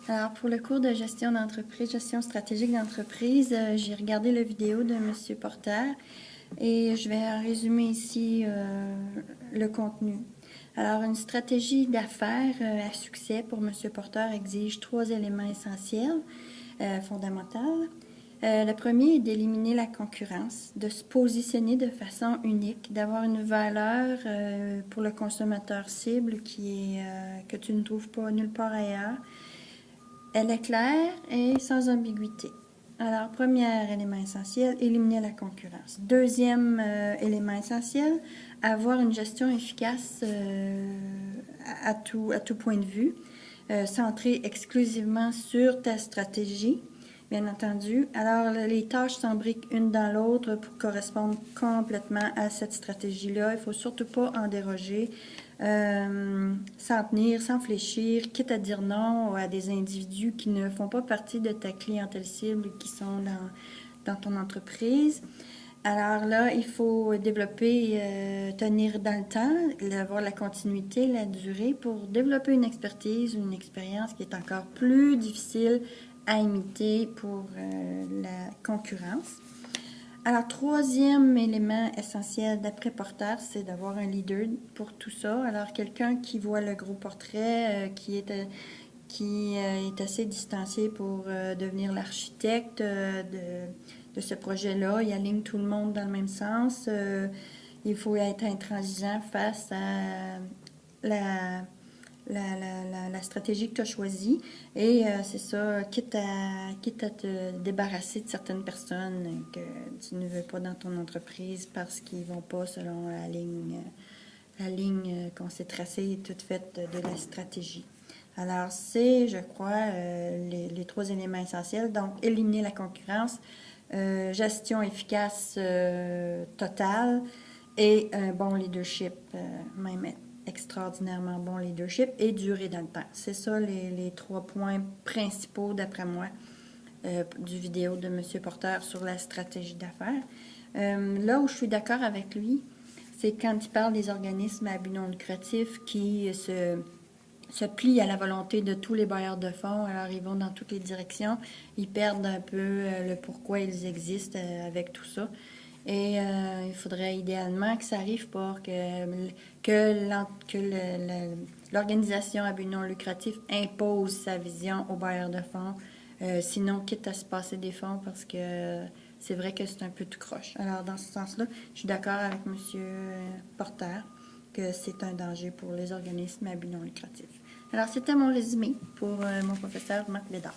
Alors, pour le cours de gestion d'entreprise, gestion stratégique d'entreprise, j'ai regardé la vidéo de M. Porter et je vais résumer ici le contenu. Alors, une stratégie d'affaires à succès pour M. Porter exige 3 éléments essentiels, fondamentaux. Le premier est d'éliminer la concurrence, de se positionner de façon unique, d'avoir une valeur pour le consommateur cible que tu ne trouves pas nulle part ailleurs. Elle est claire et sans ambiguïté. Alors, premier élément essentiel, éliminer la concurrence. Deuxième élément essentiel, avoir une gestion efficace à tout point de vue, centrée exclusivement sur ta stratégie, bien entendu. Alors, les tâches s'embriquent une dans l'autre pour correspondre complètement à cette stratégie-là. Il ne faut surtout pas en déroger. S'en tenir, sans fléchir, quitte à dire non à des individus qui ne font pas partie de ta clientèle cible, qui sont dans ton entreprise. Alors là, il faut développer, tenir dans le temps, avoir la continuité, la durée pour développer une expertise, une expérience qui est encore plus difficile à imiter pour la concurrence. Alors, troisième élément essentiel d'après Porter, c'est d'avoir un leader pour tout ça. Alors, quelqu'un qui voit le gros portrait, qui est assez distancié pour devenir l'architecte de ce projet-là. Il aligne tout le monde dans le même sens. Il faut être intransigeant face à la stratégie que tu as choisie. Et c'est ça, quitte à te débarrasser de certaines personnes que tu ne veux pas dans ton entreprise parce qu'ils ne vont pas selon la ligne qu'on s'est tracée, toute faite de la stratégie. Alors, c'est, je crois, les 3 éléments essentiels. Donc, éliminer la concurrence, gestion efficace totale et un bon leadership, même extraordinairement bon leadership et durer dans le temps. C'est ça les 3 points principaux, d'après moi, du vidéo de M. Porter sur la stratégie d'affaires. Là où je suis d'accord avec lui, c'est quand il parle des organismes à but non lucratif qui se plient à la volonté de tous les bailleurs de fonds. Alors, ils vont dans toutes les directions. Ils perdent un peu le pourquoi ils existent avec tout ça. Et il faudrait idéalement que ça arrive pas, que l'organisation à but non lucratif impose sa vision aux bailleurs de fonds. Sinon, quitte à se passer des fonds parce que c'est vrai que c'est un peu tout croche. Alors, dans ce sens-là, je suis d'accord avec M. Porter que c'est un danger pour les organismes à but non lucratif. Alors, c'était mon résumé pour mon professeur Marc Bédard.